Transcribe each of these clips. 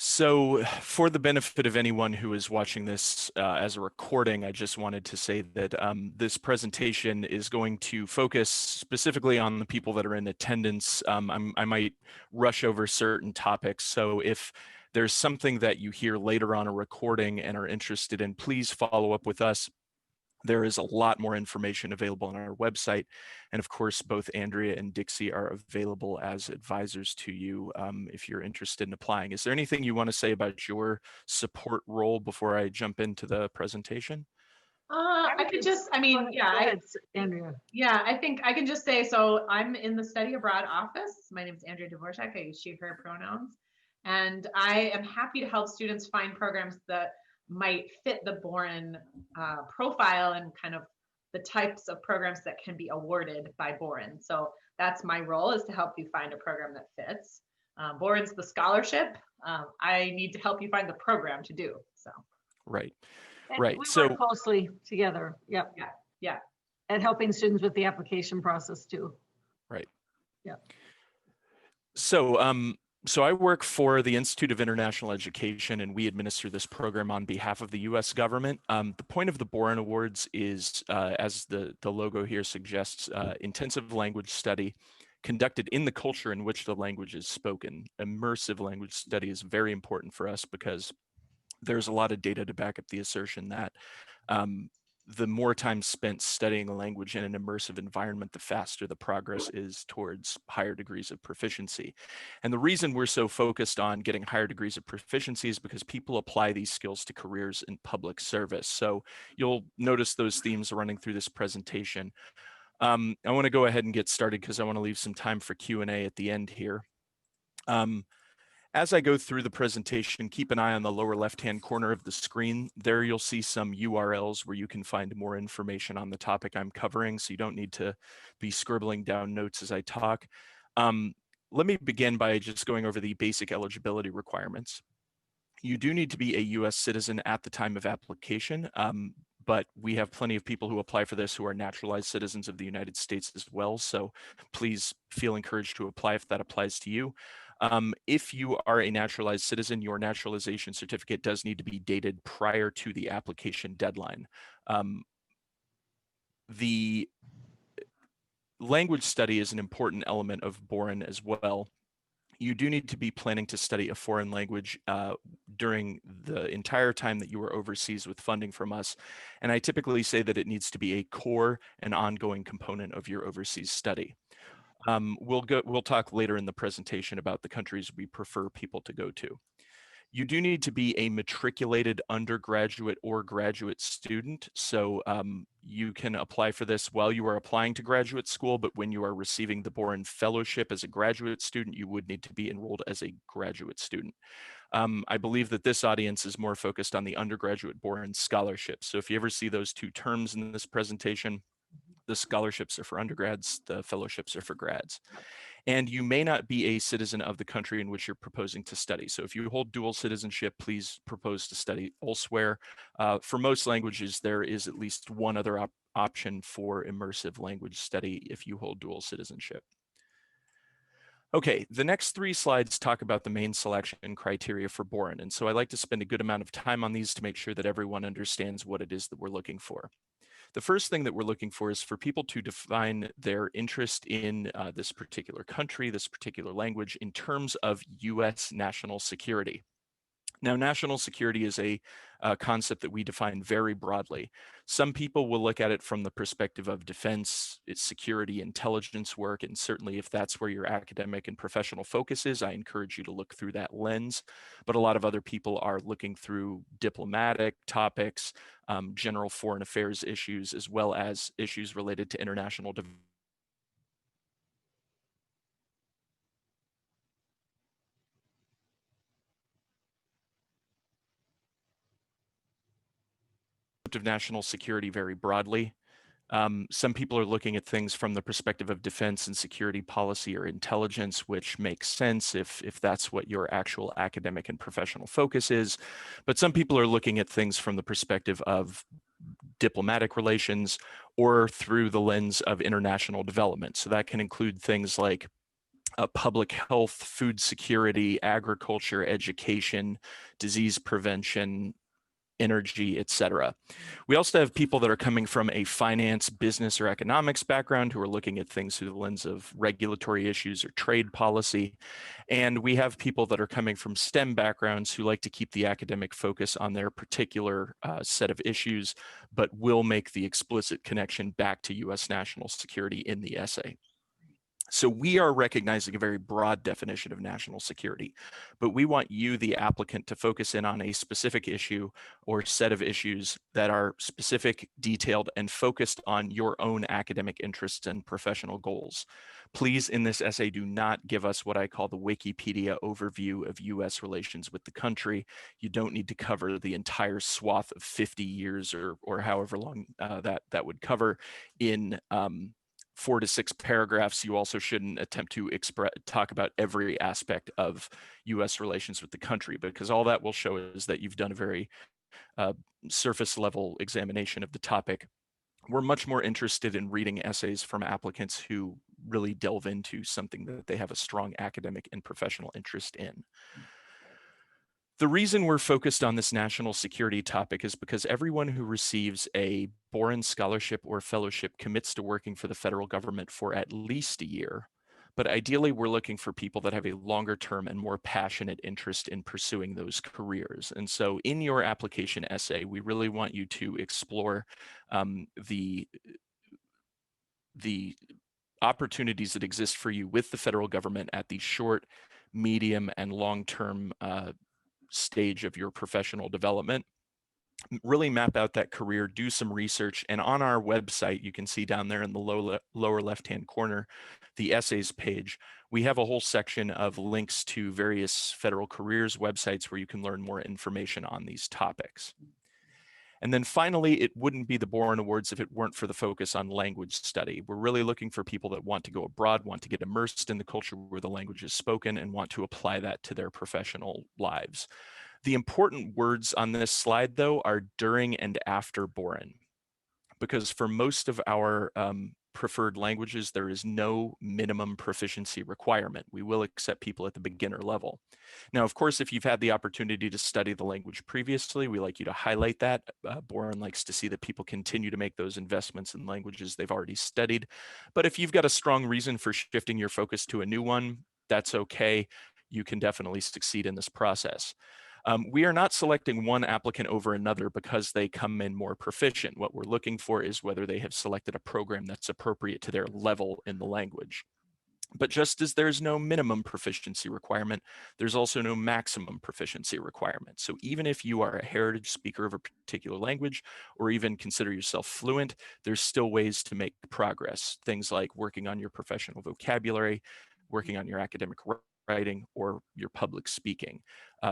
So for the benefit of anyone who is watching this as a recording, I just wanted to say that this presentation is going to focus specifically on the people that are in attendance. I might rush over certain topics. So if there's something that you hear later on a recording and are interested in, please follow up with us. There is a lot more information available on our website. And of course, both Andrea and Dixie are available as advisors to you if you're interested in applying. Is there anything you want to say about your support role before I jump into the presentation? I could just, I mean, yeah, Andrea. yeah, I think I can just say, so I'm in the study abroad office. My name is Andrea Dvorak. I use she, her pronouns. And I am happy to help students find programs that might fit the Boren profile and kind of the types of programs that can be awarded by Boren. So that's my role, is to help you find a program that fits. Boren's the scholarship. I need to help you find the program to do, so. Right. And Right. we So work closely together. Yep. Yeah. And helping students with the application process too. Right. Yeah. So I work for the Institute of International Education, and we administer this program on behalf of the U.S. government. The point of the Boren Awards is, as the logo here suggests, intensive language study conducted in the culture in which the language is spoken. Immersive language study is very important for us because there's a lot of data to back up the assertion that the more time spent studying a language in an immersive environment, the faster the progress is towards higher degrees of proficiency. And the reason we're so focused on getting higher degrees of proficiency is because people apply these skills to careers in public service. So you'll notice those themes running through this presentation. I want to go ahead and get started because I want to leave some time for Q&A at the end here. As I go through the presentation, keep an eye on the lower left-hand corner of the screen. There you'll see some URLs where you can find more information on the topic I'm covering, so you don't need to be scribbling down notes as I talk. Let me begin by just going over the basic eligibility requirements. You do need to be a US citizen at the time of application, but we have plenty of people who apply for this who are naturalized citizens of the United States as well, so please feel encouraged to apply if that applies to you. If you are a naturalized citizen, your naturalization certificate does need to be dated prior to the application deadline. The language study is an important element of Boren as well. You do need to be planning to study a foreign language during the entire time that you are overseas with funding from us. And I typically say that it needs to be a core and ongoing component of your overseas study. We'll talk later in the presentation about the countries we prefer people to go to. You do need to be a matriculated undergraduate or graduate student. So you can apply for this while you are applying to graduate school, but when you are receiving the Boren Fellowship as a graduate student, you would need to be enrolled as a graduate student. I believe that this audience is more focused on the undergraduate Boren Scholarship. So if you ever see those two terms in this presentation, the scholarships are for undergrads, the fellowships are for grads. And you may not be a citizen of the country in which you're proposing to study. So if you hold dual citizenship, please propose to study elsewhere. For most languages, there is at least one other option for immersive language study if you hold dual citizenship. Okay, the next three slides talk about the main selection criteria for Boren. And so I like to spend a good amount of time on these to make sure that everyone understands what it is that we're looking for. The first thing that we're looking for is for people to define their interest in this particular country, this particular language, in terms of US national security. Now, national security is a concept that we define very broadly. Some people will look at it from the perspective of defense, its security, intelligence work, and certainly if that's where your academic and professional focus is, I encourage you to look through that lens. But a lot of other people are looking through diplomatic topics, general foreign affairs issues, as well as issues related to international development. Of national security very broadly. Some people are looking at things from the perspective of defense and security policy or intelligence, which makes sense if that's what your actual academic and professional focus is. But some people are looking at things from the perspective of diplomatic relations or through the lens of international development. So that can include things like public health, food security, agriculture, education, disease prevention, energy, etc. We also have people that are coming from a finance, business, or economics background who are looking at things through the lens of regulatory issues or trade policy. And we have people that are coming from STEM backgrounds who like to keep the academic focus on their particular set of issues, but will make the explicit connection back to US national security in the essay. So we are recognizing a very broad definition of national security, but we want you, the applicant, to focus in on a specific issue or set of issues that are specific, detailed, and focused on your own academic interests and professional goals. Please, in this essay, do not give us what I call the Wikipedia overview of US relations with the country. You don't need to cover the entire swath of 50 years or however long that would cover in 4 to 6 paragraphs. You also shouldn't attempt to talk about every aspect of US relations with the country, because all that will show is that you've done a very surface level examination of the topic. We're much more interested in reading essays from applicants who really delve into something that they have a strong academic and professional interest in. The reason we're focused on this national security topic is because everyone who receives a Boren Scholarship or Fellowship commits to working for the federal government for at least a year. But ideally, we're looking for people that have a longer term and more passionate interest in pursuing those careers. And so in your application essay, we really want you to explore the opportunities that exist for you with the federal government at the short, medium, and long-term stage of your professional development. Really map out that career, do some research, and on our website, you can see down there in the lower left-hand corner, the essays page, we have a whole section of links to various federal careers websites where you can learn more information on these topics. And then finally, it wouldn't be the Boren Awards if it weren't for the focus on language study. We're really looking for people that want to go abroad, want to get immersed in the culture where the language is spoken, and want to apply that to their professional lives. The important words on this slide, though, are during and after Boren, because for most of our preferred languages, there is no minimum proficiency requirement. We will accept people at the beginner level. Now, of course, if you've had the opportunity to study the language previously, we like you to highlight that. Boren likes to see that people continue to make those investments in languages they've already studied. But if you've got a strong reason for shifting your focus to a new one, that's okay. You can definitely succeed in this process. We are not selecting one applicant over another because they come in more proficient. What we're looking for is whether they have selected a program that's appropriate to their level in the language. But just as there's no minimum proficiency requirement, there's also no maximum proficiency requirement. So even if you are a heritage speaker of a particular language, or even consider yourself fluent, there's still ways to make progress. Things like working on your professional vocabulary, working on your academic writing, or your public speaking.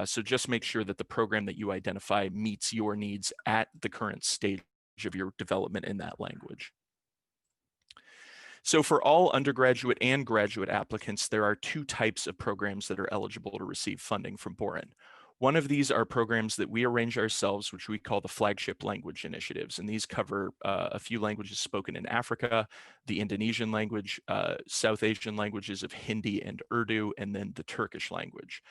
So just make sure that the program that you identify meets your needs at the current stage of your development in that language. So for all undergraduate and graduate applicants, there are 2 types of programs that are eligible to receive funding from Boren. One of these are programs that we arrange ourselves, which we call the flagship language initiatives. And these cover a few languages spoken in Africa, the Indonesian language, South Asian languages of Hindi and Urdu, and then the Turkish language.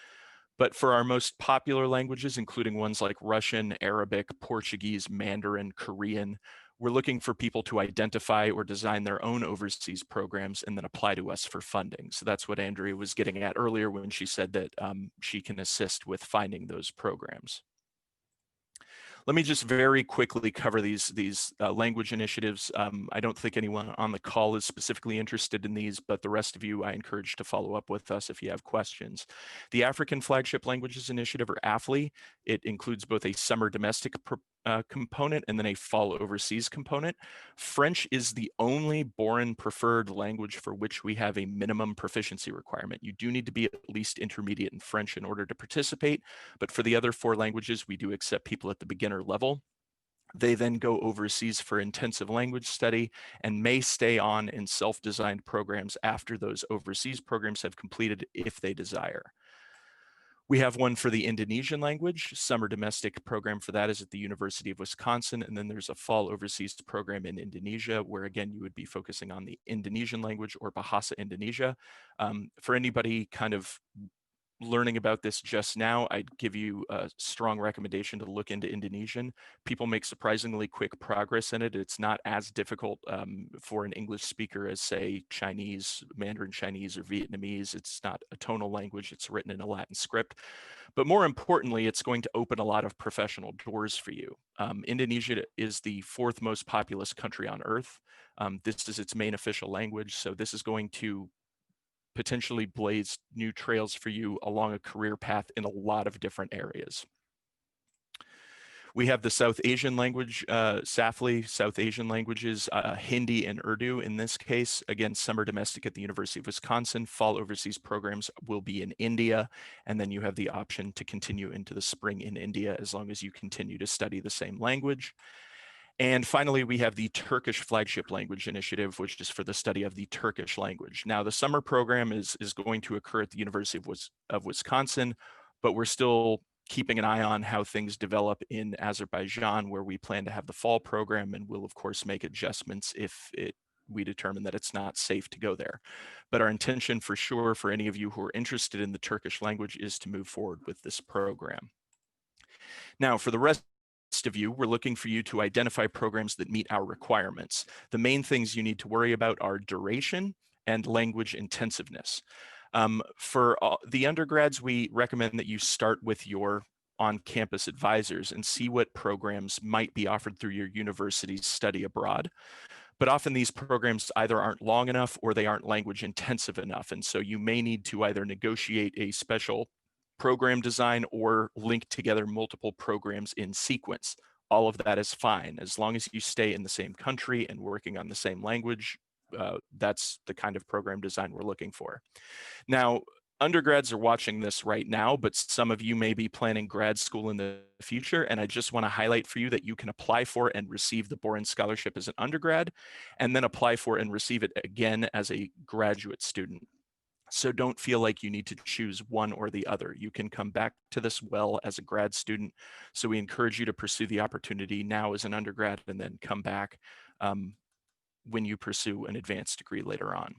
But for our most popular languages, including ones like Russian, Arabic, Portuguese, Mandarin, Korean, we're looking for people to identify or design their own overseas programs and then apply to us for funding. So that's what Andrea was getting at earlier when she said that she can assist with finding those programs. Let me just very quickly cover these language initiatives. I don't think anyone on the call is specifically interested in these, but the rest of you, I encourage to follow up with us if you have questions. The African Flagship Languages Initiative, or AFLI, it includes both a summer domestic component and then a fall overseas component. French is the only Boren preferred language for which we have a minimum proficiency requirement. You do need to be at least intermediate in French in order to participate, but for the other 4 languages, we do accept people at the beginner level. They then go overseas for intensive language study and may stay on in self-designed programs after those overseas programs have completed if they desire. We have one for the Indonesian language. Summer domestic program for that is at the University of Wisconsin. And then there's a fall overseas program in Indonesia, where again, you would be focusing on the Indonesian language or Bahasa Indonesia. For anybody kind of learning about this just now, I'd give you a strong recommendation to look into Indonesian. People make surprisingly quick progress in it. It's not as difficult for an English speaker as, say, Chinese, Mandarin Chinese, or Vietnamese. It's not a tonal language. It's written in a Latin script. But more importantly, it's going to open a lot of professional doors for you. Indonesia is the 4th most populous country on earth. This is its main official language. So this is going to potentially blaze new trails for you along a career path in a lot of different areas. We have the South Asian language, SAFLI, South Asian languages, Hindi and Urdu in this case. Again, summer domestic at the University of Wisconsin. Fall overseas programs will be in India. And then you have the option to continue into the spring in India as long as you continue to study the same language. And finally, we have the Turkish Flagship Language Initiative, which is for the study of the Turkish language. Now, the summer program is going to occur at the University of Wisconsin, but we're still keeping an eye on how things develop in Azerbaijan, where we plan to have the fall program, and we'll of course make adjustments if we determine that it's not safe to go there. But our intention for sure for any of you who are interested in the Turkish language is to move forward with this program. Now, for the rest of you, we're looking for you to identify programs that meet our requirements. The main things you need to worry about are duration and language intensiveness. For the undergrads, we recommend that you start with your on-campus advisors and see what programs might be offered through your university's study abroad. But often these programs either aren't long enough or they aren't language intensive enough. And so you may need to either negotiate a special program design or link together multiple programs in sequence. All of that is fine. As long as you stay in the same country and working on the same language, that's the kind of program design we're looking for. Now, undergrads are watching this right now, but some of you may be planning grad school in the future. And I just want to highlight for you that you can apply for and receive the Boren Scholarship as an undergrad, and then apply for and receive it again as a graduate student. So don't feel like you need to choose one or the other. You can come back to this well as a grad student. So we encourage you to pursue the opportunity now as an undergrad and then come back when you pursue an advanced degree later on.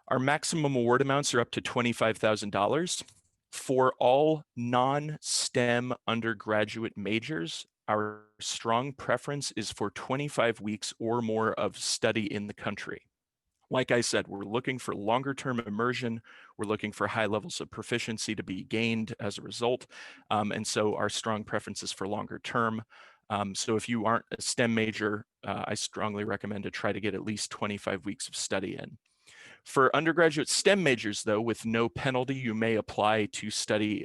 Our maximum award amounts are up to $25,000. For all non-STEM undergraduate majors, our strong preference is for 25 weeks or more of study in the country. Like I said, we're looking for longer term immersion. We're looking for high levels of proficiency to be gained as a result. And so our strong preference is for longer term. So if you aren't a STEM major, I strongly recommend to try to get at least 25 weeks of study in. For undergraduate STEM majors, though, with no penalty, you may apply to study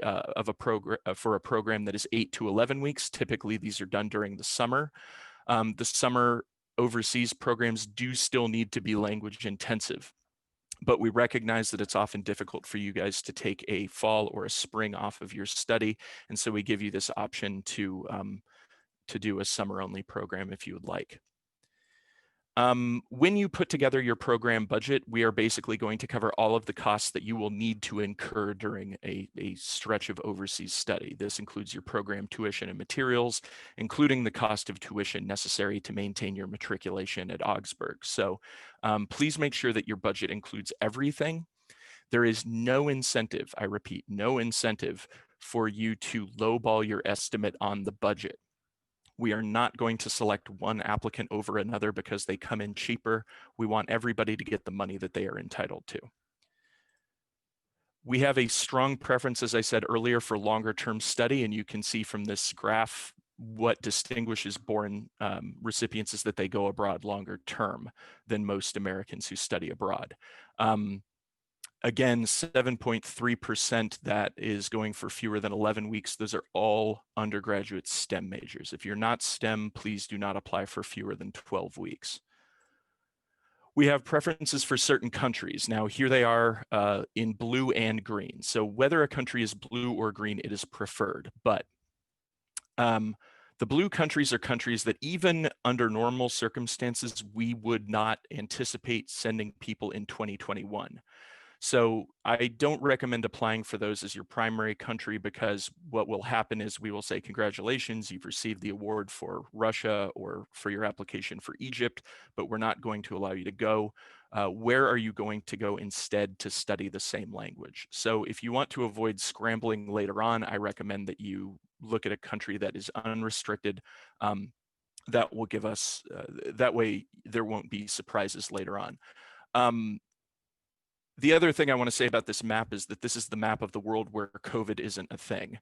for a program that is 8 to 11 weeks. Typically, these are done during the summer. The summer overseas programs do still need to be language intensive, but we recognize that it's often difficult for you guys to take a fall or a spring off of your study. And so we give you this option to do a summer only program if you would like. When you put together your program budget, we are basically going to cover all of the costs that you will need to incur during a stretch of overseas study. This includes your program tuition and materials, including the cost of tuition necessary to maintain your matriculation at Augsburg. So please make sure that your budget includes everything. There is no incentive, I repeat, no incentive for you to lowball your estimate on the budget. We are not going to select one applicant over another because they come in cheaper. We want everybody to get the money that they are entitled to. We have a strong preference, as I said earlier, for longer term study, and you can see from this graph what distinguishes Boren recipients is that they go abroad longer term than most Americans who study abroad. Again, 7.3% that is going for fewer than 11 weeks. Those are all undergraduate STEM majors. If you're not STEM, please do not apply for fewer than 12 weeks. We have preferences for certain countries. Now here they are in blue and green. So whether a country is blue or green, it is preferred. But the blue countries are countries that even under normal circumstances, we would not anticipate sending people in 2021. So I don't recommend applying for those as your primary country, because what will happen is we will say, congratulations, you've received the award for Russia or for your application for Egypt, but we're not going to allow you to go. Where are you going to go instead to study the same language? So if you want to avoid scrambling later on, I recommend that you look at a country that is unrestricted. That will give us, that way there won't be surprises later on. The other thing I want to say about this map is that this is the map of the world where COVID isn't a thing.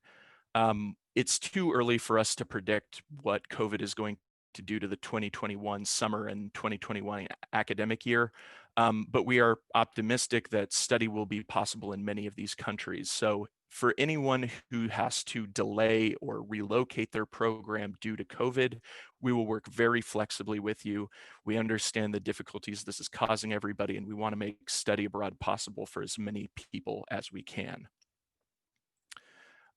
It's too early for us to predict what COVID is going to do to the 2021 summer and 2021 academic year, but we are optimistic that study will be possible in many of these countries. So for anyone who has to delay or relocate their program due to COVID, we will work very flexibly with you. We understand the difficulties this is causing everybody, and we want to make study abroad possible for as many people as we can.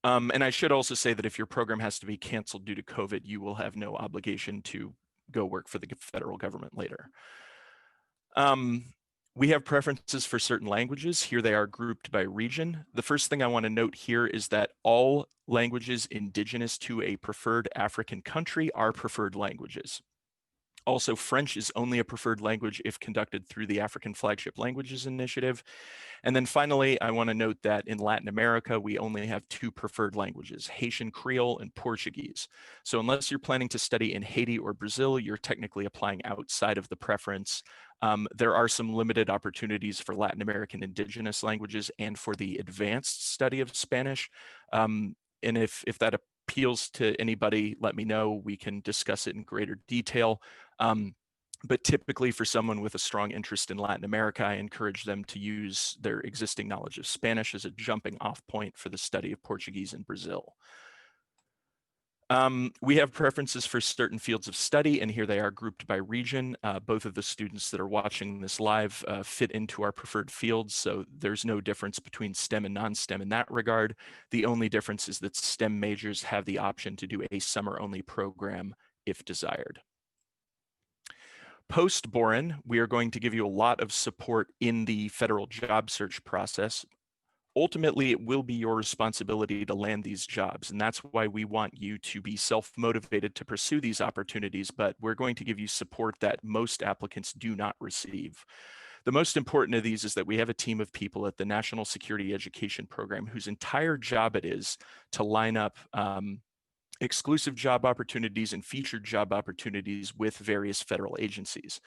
And I should also say that if your program has to be canceled due to COVID, you will have no obligation to go work for the federal government later. We have preferences for certain languages. Here they are grouped by region. The first thing I want to note here is that all languages indigenous to a preferred African country are preferred languages. Also, French is only a preferred language if conducted through the African Flagship Languages Initiative. And then finally, I want to note that in Latin America, we only have two preferred languages, Haitian Creole and Portuguese. So unless you're planning to study in Haiti or Brazil, you're technically applying outside of the preference. There are some limited opportunities for Latin American indigenous languages and for the advanced study of Spanish. And if that appeals to anybody, let me know. We can discuss it in greater detail. But typically for someone with a strong interest in Latin America, I encourage them to use their existing knowledge of Spanish as a jumping off point for the study of Portuguese in Brazil. We have preferences for certain fields of study, and here they are grouped by region. Both of the students that are watching this live fit into our preferred fields, so there's no difference between STEM and non-STEM in that regard. The only difference is that STEM majors have the option to do a summer-only program if desired. Post-Boren, we are going to give you a lot of support in the federal job search process. Ultimately, it will be your responsibility to land these jobs, and that's why we want you to be self-motivated to pursue these opportunities, but we're going to give you support that most applicants do not receive. The most important of these is that we have a team of people at the National Security Education Program whose entire job it is to line up exclusive job opportunities and featured job opportunities with various federal agencies.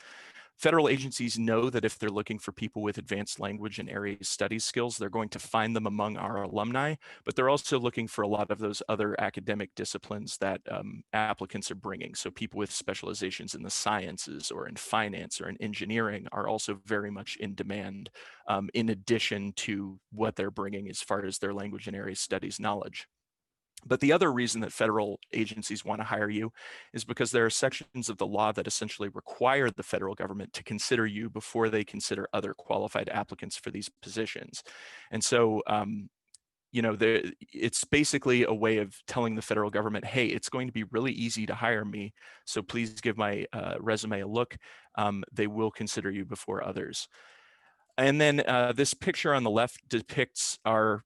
Federal agencies know that if they're looking for people with advanced language and area studies skills, they're going to find them among our alumni, but they're also looking for a lot of those other academic disciplines that applicants are bringing. So people with specializations in the sciences or in finance or in engineering are also very much in demand, in addition to what they're bringing as far as their language and area studies knowledge. But the other reason that federal agencies want to hire you is because there are sections of the law that essentially require the federal government to consider you before they consider other qualified applicants for these positions. And so, you know, it's basically a way of telling the federal government, hey, it's going to be really easy to hire me, so please give my resume a look. They will consider you before others. And then this picture on the left depicts our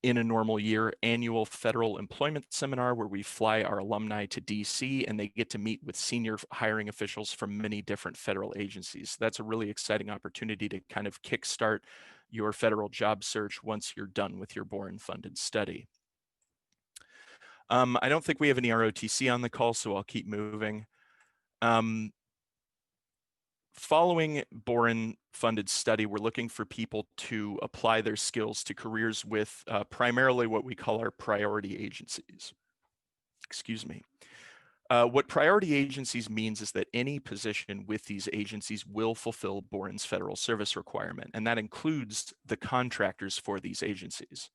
in a normal year annual federal employment seminar where we fly our alumni to DC and they get to meet with senior hiring officials from many different federal agencies. That's a really exciting opportunity to kind of kickstart your federal job search once you're done with your Boren funded study. I don't think we have any ROTC on the call, so I'll keep moving. Following Boren funded study, we're looking for people to apply their skills to careers with primarily what we call our priority agencies. Excuse me. What priority agencies means is that any position with these agencies will fulfill Boren's federal service requirement, and that includes the contractors for these agencies.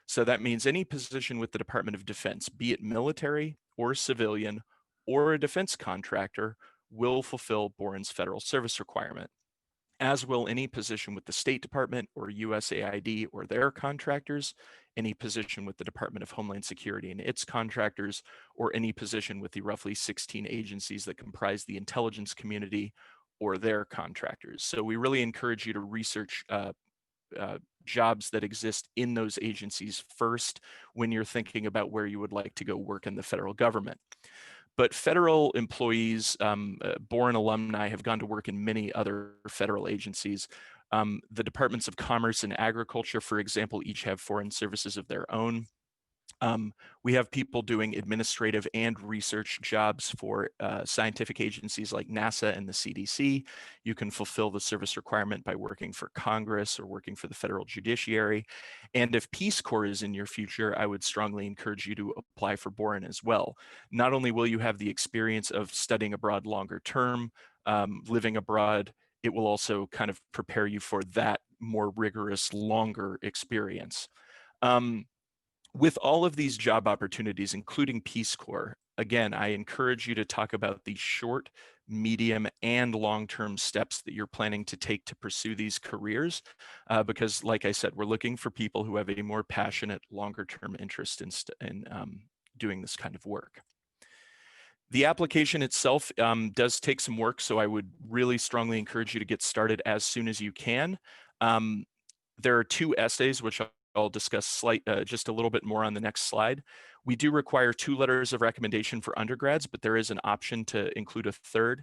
So that means any position with the Department of Defense, be it military or civilian or a defense contractor, will fulfill Boren's federal service requirement, as will any position with the State Department or USAID or their contractors, any position with the Department of Homeland Security and its contractors, or any position with the roughly 16 agencies that comprise the intelligence community or their contractors. So we really encourage you to research jobs that exist in those agencies first when you're thinking about where you would like to go work in the federal government. But federal employees, Boren alumni, have gone to work in many other federal agencies. The Departments of Commerce and Agriculture, for example, each have foreign services of their own. We have people doing administrative and research jobs for scientific agencies like NASA and the CDC. You can fulfill the service requirement by working for Congress or working for the federal judiciary. And if Peace Corps is in your future, I would strongly encourage you to apply for Boren as well. Not only will you have the experience of studying abroad longer term, living abroad, it will also kind of prepare you for that more rigorous, longer experience. With all of these job opportunities, including Peace Corps, again, I encourage you to talk about the short, medium, and long-term steps that you're planning to take to pursue these careers, because like I said, we're looking for people who have a more passionate, longer-term interest in doing this kind of work. The application itself does take some work, so I would really strongly encourage you to get started as soon as you can. There are 2 essays, which I'll discuss just a little bit more on the next slide. We do require 2 letters of recommendation for undergrads, but there is an option to include a 3rd.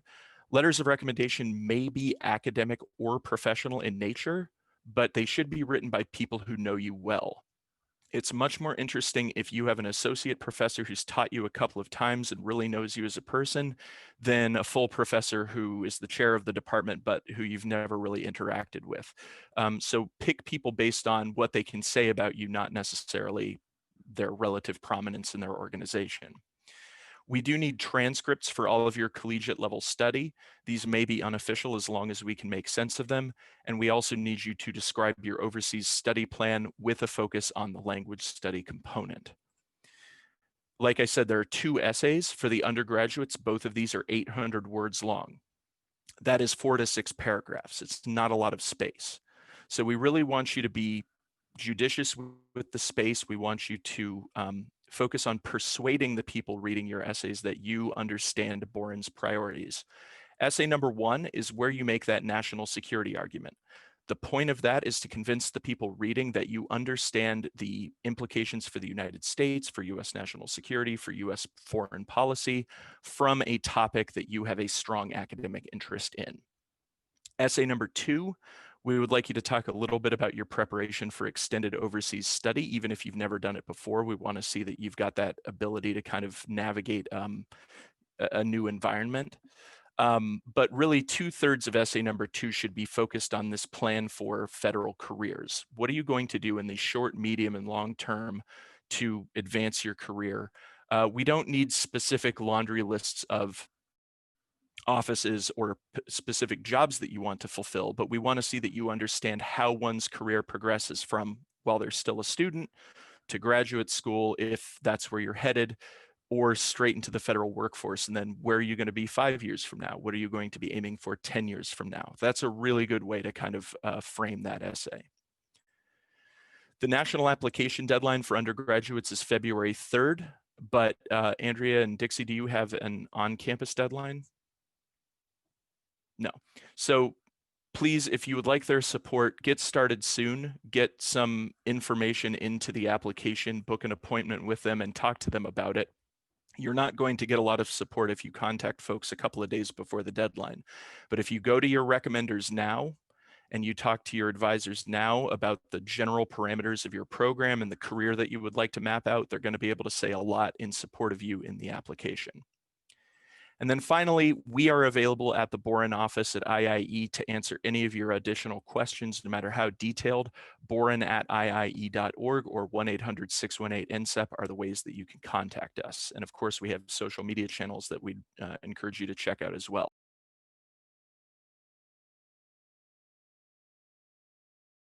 Letters of recommendation may be academic or professional in nature, but they should be written by people who know you well. It's much more interesting if you have an associate professor who's taught you a couple of times and really knows you as a person than a full professor who is the chair of the department, but who you've never really interacted with. So pick people based on what they can say about you, not necessarily their relative prominence in their organization. We do need transcripts for all of your collegiate level study. These may be unofficial as long as we can make sense of them. And we also need you to describe your overseas study plan with a focus on the language study component. Like I said, there are 2 essays for the undergraduates. Both of these are 800 words long. That is 4 to 6 paragraphs. It's not a lot of space. So we really want you to be judicious with the space. We want you to focus on persuading the people reading your essays that you understand Boren's priorities. Essay number 1 is where you make that national security argument. The point of that is to convince the people reading that you understand the implications for the United States, for US national security, for US foreign policy from a topic that you have a strong academic interest in. Essay number 2, we would like you to talk a little bit about your preparation for extended overseas study. Even if you've never done it before, we want to see that you've got that ability to kind of navigate a new environment. But really 2/3 of essay number 2 should be focused on this plan for federal careers. What are you going to do in the short, medium, and long term to advance your career? We don't need specific laundry lists of offices or specific jobs that you want to fulfill, but we want to see that you understand how one's career progresses from while they're still a student to graduate school, if that's where you're headed, or straight into the federal workforce. And then where are you going to be 5 years from now? What are you going to be aiming for 10 years from now? That's a really good way to kind of frame that essay. The national application deadline for undergraduates is February 3rd, but Andrea and Dixie, do you have an on-campus deadline? No. So please, if you would like their support, get started soon, get some information into the application, book an appointment with them and talk to them about it. You're not going to get a lot of support if you contact folks a couple of days before the deadline. But if you go to your recommenders now and you talk to your advisors now about the general parameters of your program and the career that you would like to map out, they're going to be able to say a lot in support of you in the application. And then finally, we are available at the Boren office at IIE to answer any of your additional questions, no matter how detailed. boren@iie.org or 1-800-618-NCEP are the ways that you can contact us. And of course, we have social media channels that we'd encourage you to check out as well.